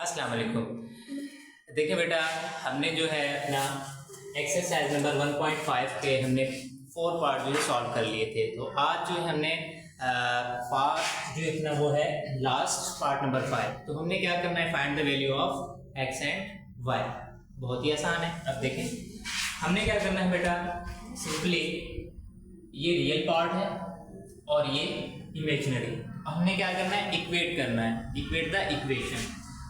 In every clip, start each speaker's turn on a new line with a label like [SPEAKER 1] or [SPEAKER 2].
[SPEAKER 1] अस्सलाम वालेकुम। देखिए बेटा, हमने जो है अपना एक्सरसाइज नंबर 1.5 के हमने 4 पार्ट जो है सॉल्व कर लिए थे। तो आज जो है हमने पार्ट जो इतना वो है लास्ट पार्ट नंबर 5। तो हमने क्या करना है, find the value of x and y. बहुत ही आसान है। अब देखें हमने क्या करना है बेटा, सिंपली ये रियल पार्ट है और ये इमेजिनरी। हमने क्या करना है, इक्वेट करना है, इक्वेट द इक्वेशन।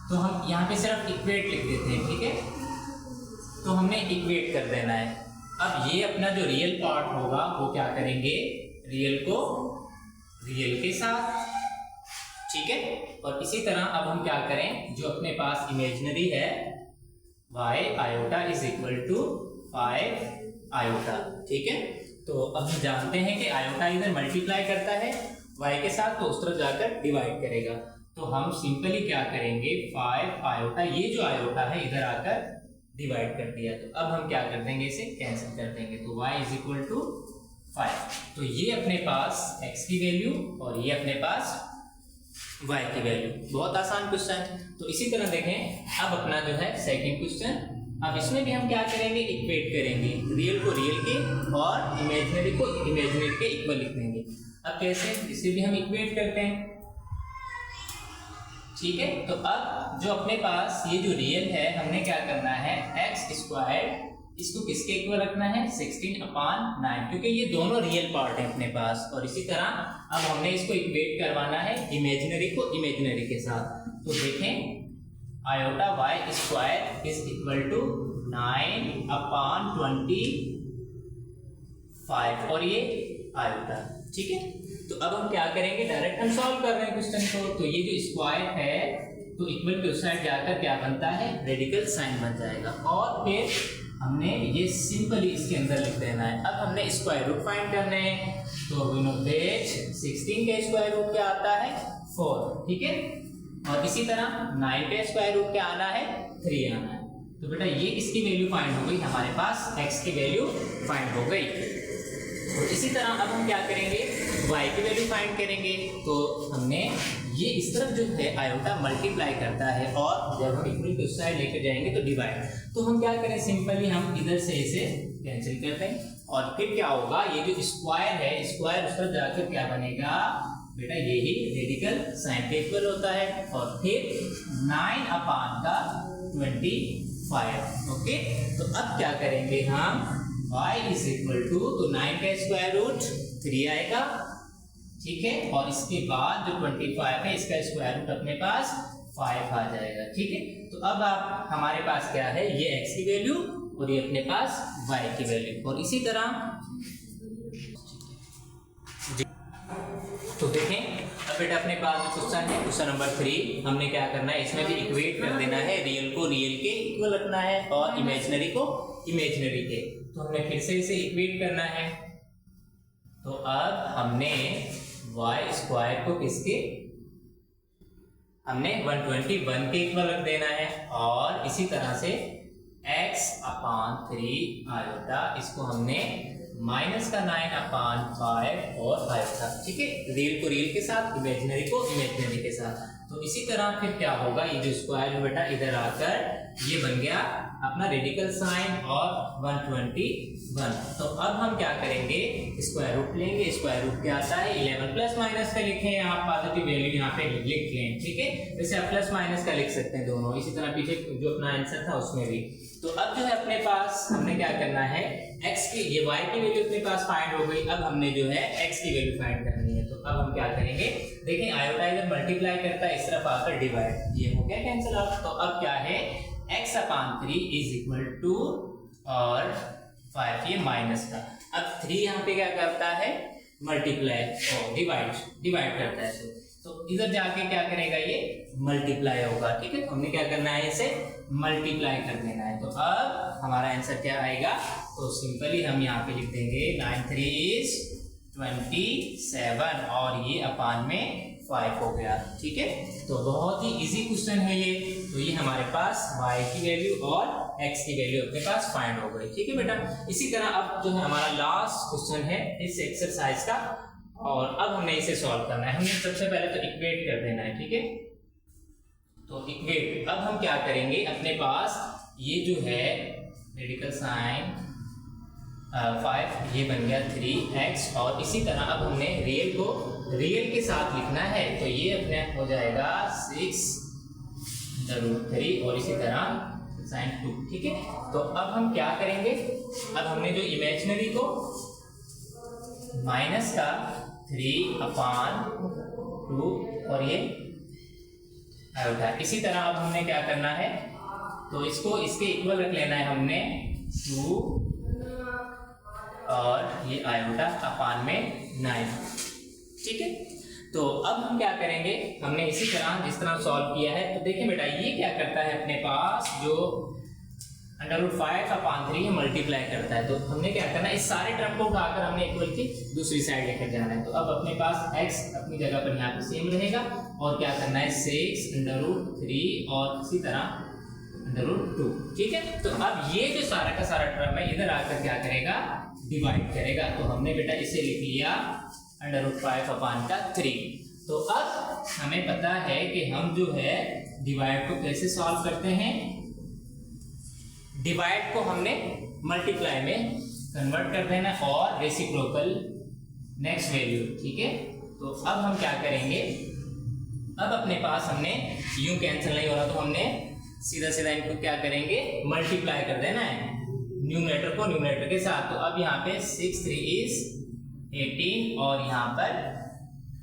[SPEAKER 1] तो हम यहाँ पे सिर्फ इक्वेट लिख देते हैं, ठीक है। तो हमने इक्वेट कर देना है। अब ये अपना जो रियल पार्ट होगा वो क्या करेंगे, रियल को रियल के साथ, ठीक है। और इसी तरह अब हम क्या करें, जो अपने पास इमेजिनरी है y iota is equal to 5 iota, ठीक है। तो अब हम जानते हैं कि आयोटा इधर मल्टीप्लाई करता है y के साथ, तो उस तरफ जाकर डिवाइड करेगा। तो हम सिंपली क्या करेंगे, 5 आयोटा, ये जो आयोटा है इधर आकर डिवाइड कर दिया। तो अब हम क्या कर देंगे, इसे कैंसिल कर देंगे। तो y इज इक्वल टू 5। तो ये अपने पास x की वैल्यू और ये अपने पास y की वैल्यू। बहुत आसान क्वेश्चन। तो इसी तरह देखें, अब अपना जो है सेकंड क्वेश्चन। अब इसमें भी हम क्या करेंगे, इक्वेट करेंगे, रियल को रियल के और इमेजिनरी को इमेजिनरी के इक्वल लिख देंगे। अब कैसे, इसे भी हम इक्वेट करते हैं, ठीक है। तो अब जो अपने पास ये जो रियल है, हमने क्या करना है, एक्स स्क्वायर, इसको किसके इक्वल रखना है, 16/9, क्योंकि ये दोनों रियल पार्ट है अपने पास। और इसी तरह अब हमने इसको इक्वेट करवाना है इमेजिनरी को इमेजिनरी के साथ। तो देखें, iota y square is equal to 9/25 और ये आयोटा, ठीक है। तो अब हम क्या करेंगे, डायरेक्ट हम सॉल्व कर रहे हैं क्वेश्चन को। तो ये जो स्क्वायर है तो इक्वल के उस साइड जाकर क्या बनता है, रेडिकल साइन बन जाएगा। और फिर हमने ये सिंपली इसके अंदर लिख देना है। अब हमने स्क्वायर रूट फाइंड करने हैं। तो 16 का स्क्वायर रूट क्या आता है, 4, ठीक है। और इसी तरह 9 का स्क्वायर रूट क्या आना है, 3 आना है। तो बेटा ये इसकी वैल्यू फाइंड हो गई, हमारे पास x की वैल्यू फाइंड हो गई। तो इसी तरह अब हम क्या करेंगे, y की वैल्यू फाइंड करेंगे। तो हमने ये इस तरफ जो है आयोटा मल्टीप्लाई करता है और जब हम इक्वल टू साइड लेकर जाएंगे तो डिवाइड। तो हम क्या करें, सिंपली हम इधर से इसे कैंसिल करते हैं। और फिर क्या होगा, ये जो स्क्वायर है, स्क्वायर उस तरफ जाकर क्या बनेगा बेटा, यही रेडिकल साइन के इक्वल होता है। और फिर 9/25, ओके। तो अब क्या करेंगे हम, y इज इक्वल टू, तो 9 का स्क्वायर रूट 3 आएगा, ठीक है। और इसके बाद जो 25 है इसका स्क्वायर रूट अपने पास 5 आ जाएगा, ठीक है। तो अब आप हमारे पास क्या है, ये x की वैल्यू और ये अपने पास y की वैल्यू। और इसी तरह तो देखें, अब बेटा अपने पास क्वेश्चन है, क्वेश्चन नंबर 3। हमने क्या करना है, इसमें भी इक्वेट कर देना है, रियल को रियल के इक्वल रखना है और इमेजिनरी को इमेजिनरी के। तो हमने फिर से इसे इक्वेट करना है। तो अब हमने y स्क्वायर को किसके, हमने 121 के इक्वल रख देना है। और इसी तरह से x/3 आयोटा, इसको हमने माइनस का 9/5 और आयोटा, ठीक है। रियल को रियल के साथ, इमेजिनरी को इमेजिनरी के साथ। तो इसी तरह फिर क्या होगा, ये जो स्क्वायर है बेटा इधर आकर ये बन गया अपना रेडिकल साइन और 121। तो अब हम क्या करेंगे, स्क्वायर रूट लेंगे। स्क्वायर रूट क्या आता है, 11 प्लस माइनस का लिखें, आप पॉजिटिव वैल्यू यहाँ पे लिख लें, ठीक है। वैसे आप प्लस माइनस का लिख सकते हैं दोनों। इसी तरह पीछे जो अपना आंसर था उसमें भी। तो अब जो है अपने पास हमने क्या करना है, x की, ये y की वैल्यू अपने पास फाइंड हो गई। अब हमने जो है x की वैल्यू फाइंड करनी है। तो अब हम क्या करेंगे, देखें आयोटा इधर मल्टीप्लाई करता है, इस तरफ आकर डिवाइड, ये हो गया कैंसिल आउट। तो अब क्या है, x/3 इज इक्वल टू और 5, ये माइनस का। अब 3 यहाँ पे क्या करता है, मल्टीप्लाई और डिवाइड करता है। तो इधर जाके क्या करेगा, ये मल्टीप्लाई होगा, ठीक है। तो हमने क्या करना है, इसे मल्टीप्लाई कर देना है। तो अब हमारा आंसर क्या आएगा, तो सिंपली हम यहाँ पे लिख देंगे 9×3 is 27 और ये अपान में 5 हो गया, ठीक है। तो बहुत ही इजी क्वेश्चन है ये। तो ये हमारे पास y की वैल्यू और x की वैल्यू अपने पास फाइंड हो गई, ठीक है बेटा। इसी तरह अब जो है हमारा लास्ट क्वेश्चन है इस एक्सरसाइज का, और अब हमें इसे सॉल्व करना है। हमें सबसे पहले तो इक्वेट कर देना है, ठीक है। तो इक्वेट। अब हम क्या करेंगे, अपने पास ये जो है रेडिकल साइन 5 ये बन गया 3x, और इसी तरह अब हमने रियल को रियल के साथ लिखना है, तो ये अपने हो जाएगा 6√3 और इसी तरह sin 2। ठीक है, तो अब हम क्या करेंगे, अब हमने जो इमेजिनरी को माइनस का 3/2 और ये आयोटा, इसी तरह अब हमने क्या करना है, तो इसको इसके इक्वल रख लेना है हमने 2 और ये आयोटा अपान में 9। ठीक है, तो अब हम क्या करेंगे, हमने इसी तरह जिस तरह सॉल्व किया है, तो देखिए बेटा ये क्या करता है, अपने पास जो √5/3 मल्टीप्लाई करता है, तो हमने क्या करना है, इस सारे टर्म को उठाकर हमने इक्वल की दूसरी साइड लेकर जाना है। तो अब अपने पास x अपनी जगह पर यहाँ पे सेम रहेगा, और क्या करना है 6√3 और इसी तरह √2। ठीक है, तो अब ये जो सारा का सारा टर्म है इधर आकर क्या करेगा, डिवाइड करेगा। तो हमने बेटा इसे लिख लिया √5/3। तो अब हमें पता है कि हम जो है डिवाइड को कैसे सॉल्व करते हैं, डिवाइड को हमने मल्टीप्लाई में कन्वर्ट कर देना और रेसिप्रोकल नेक्स्ट वैल्यू। ठीक है, तो अब हम क्या करेंगे, अब अपने पास हमने यूं कैंसिल नहीं हो रहा, तो हमने सीधा सीधा इनको क्या करेंगे, मल्टीप्लाई कर देना है न्यूमरेटर को न्यूमरेटर के साथ। तो अब यहाँ पे 6 3 is 18 और यहाँ पर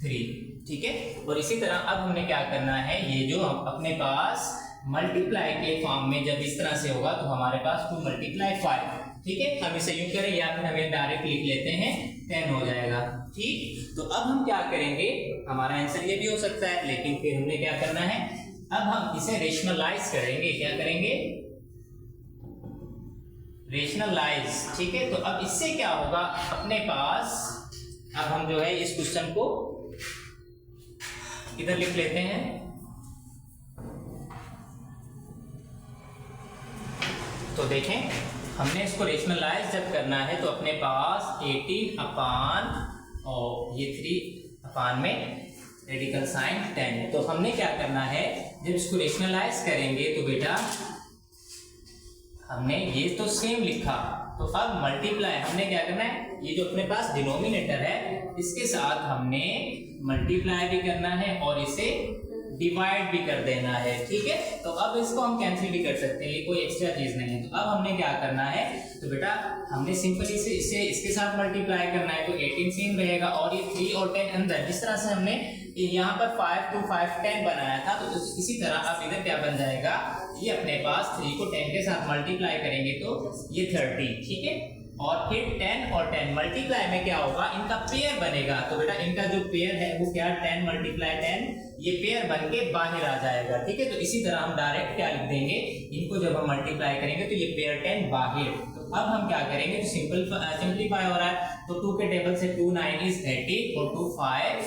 [SPEAKER 1] 3। ठीक है, और इसी तरह अब हमने क्या करना है, ये जो अपने पास मल्टीप्लाई के फॉर्म में जब इस तरह से होगा तो हमारे पास 2 × 5। ठीक है, हम इसे यूं करें या फिर हमें डायरेक्ट लिख लेते हैं 10 हो जाएगा। ठीक, तो अब हम क्या करेंगे, हमारा आंसर ये भी हो सकता है, लेकिन फिर हमने क्या करना है, अब हम इसे रेशनलाइज करेंगे। क्या करेंगे, रेशनलाइज। ठीक है, तो अब इससे क्या होगा, अपने पास अब हम जो है इस क्वेश्चन को इधर लिख लेते हैं। तो देखें, हमने इसको रेशनलाइज जब करना है तो अपने पास 18 अपान और ये 3 अपान में रेडिकल साइन 10। तो हमने क्या करना है, जब इसको रेशनलाइज करेंगे तो बेटा हमने ये तो सेम लिखा, तो अब मल्टीप्लाई हमने क्या करना है, ये जो अपने पास डिनोमिनेटर है इसके साथ हमने मल्टीप्लाई भी करना है और इसे डिवाइड भी कर देना है। ठीक है, तो अब इसको हम कैंसिल भी कर सकते हैं, ये कोई एक्स्ट्रा चीज नहीं है। तो अब हमने क्या करना है, तो बेटा हमने सिंपली से इसे इसके साथ मल्टीप्लाई करना है, तो 18 सेम रहेगा और ये 3 और 10 अंदर, जिस तरह से हमने यहाँ पर 5 2 5 10 बनाया था, तो इसी तरह अब इधर क्या बन जाएगा, ये अपने पास 3 को 10 के साथ मल्टीप्लाई करेंगे तो ये 30। ठीक है, और फिर 10 और 10 मल्टीप्लाई में क्या होगा, इनका पेयर बनेगा। तो बेटा इनका जो पेयर है वो क्या, 10 × 10, ये पेयर बन के बाहर आ जाएगा। ठीक है, तो इसी तरह हम डायरेक्ट क्या लिख देंगे, इनको जब हम मल्टीप्लाई करेंगे तो ये पेयर 10 बाहर। तो अब हम क्या करेंगे, तो सिंपलीफाई हो रहा है, तो 2 के टेबल से 2 9 is 18 और 2 5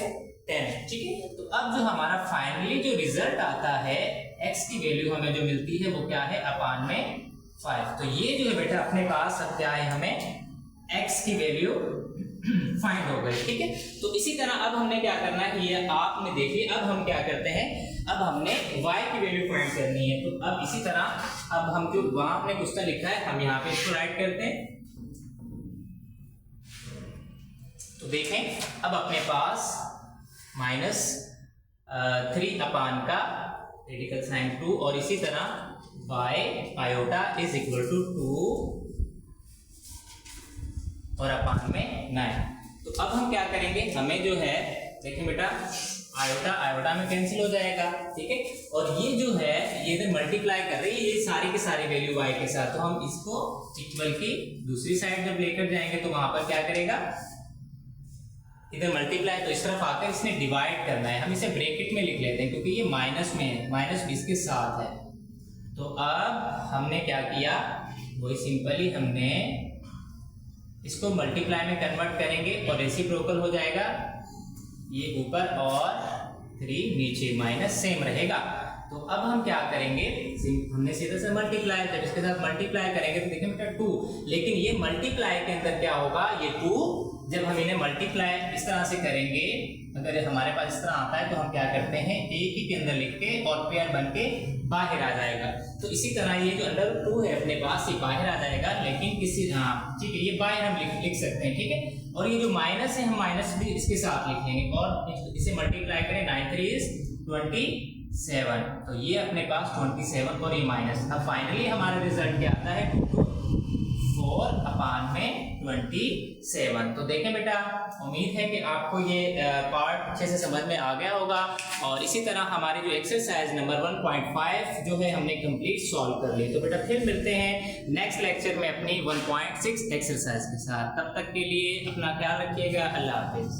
[SPEAKER 1] 10। ठीक है, तो अब जो हमारा फाइनली जो रिजल्ट आता है, x की वैल्यू हमें जो मिलती है वो क्या है, अपान में 5। तो ये जो है बेटा अपने पास अब क्या है, हमें x की वैल्यू फाइंड हो गई। ठीक है, तो इसी तरह अब हमने क्या करना है, ये आपने देखिए, अब हम क्या करते हैं, अब हमने y की वैल्यू फाइंड करनी है। तो अब इसी तरह अब हम जो वहां हमने क्वेश्चन लिखा है, हम यहाँ पे इसको राइट करते हैं। तो देखें, अब अपने पास -3 अपान का रेडिकल साइन 2 और इसी तरह y iota is equal to 2 और अपान में 9। तो अब हम क्या करेंगे, हमें जो है देखिए बेटा आयोटा आयोटा में कैंसिल हो जाएगा। ठीक है, और ये जो है ये इधर मल्टीप्लाई कर रही है ये सारी की सारी वैल्यू y के साथ, तो हम इसको इक्वल की दूसरी साइड जब लेकर जाएंगे तो वहां पर क्या करेगा, इधर मल्टीप्लाई, तो इस तरफ आकर इसने डिवाइड करना है। हम इसे ब्रैकेट में लिख लेते हैं क्योंकि ये माइनस में है, -20 के साथ है। तो अब हमने क्या किया, वही सिंपली हमने इसको मल्टीप्लाई में कन्वर्ट करेंगे और रेसिप्रोकल हो जाएगा, ये ऊपर और 3 नीचे, माइनस सेम रहेगा। तो अब हम क्या करेंगे, हमने सीधे से मल्टीप्लाई, जब इसके साथ मल्टीप्लाई करेंगे तो देखिए बेटा 2, लेकिन ये मल्टीप्लाई के अंदर क्या होगा, ये 2 जब हम इन्हें मल्टीप्लाई इस तरह से करेंगे, अगर हमारे पास इस तरह आता है तो हम क्या करते हैं एक ही के अंदर लिख के और पेयर बन के बाहर आ जाएगा। तो इसी तरह ये जो अंडर 2 है अपने पास ये बाहर आ जाएगा, लेकिन किसी ठीक है, ये बाहर हम लिख सकते हैं, ठीक है। और ये जो माइनस है हम माइनस भी इसके साथ लिखेंगे और इसे मल्टीप्लाई करें, 9 3 is 27, तो ये अपने पास 27 और ये माइनस। अब फाइनली हमारा रिजल्ट क्या आता है 4/27। तो देखें बेटा, उम्मीद है कि आपको ये पार्ट अच्छे से समझ में आ गया होगा। और इसी तरह हमारी जो एक्सरसाइज नंबर 1.5 जो है हमने कंप्लीट सॉल्व कर ली। तो बेटा फिर मिलते हैं नेक्स्ट लेक्चर में अपनी 1.6 एक्सरसाइज के साथ। तब तक के लिए अपना ख्याल रखिएगा। अल्लाह हाफिज।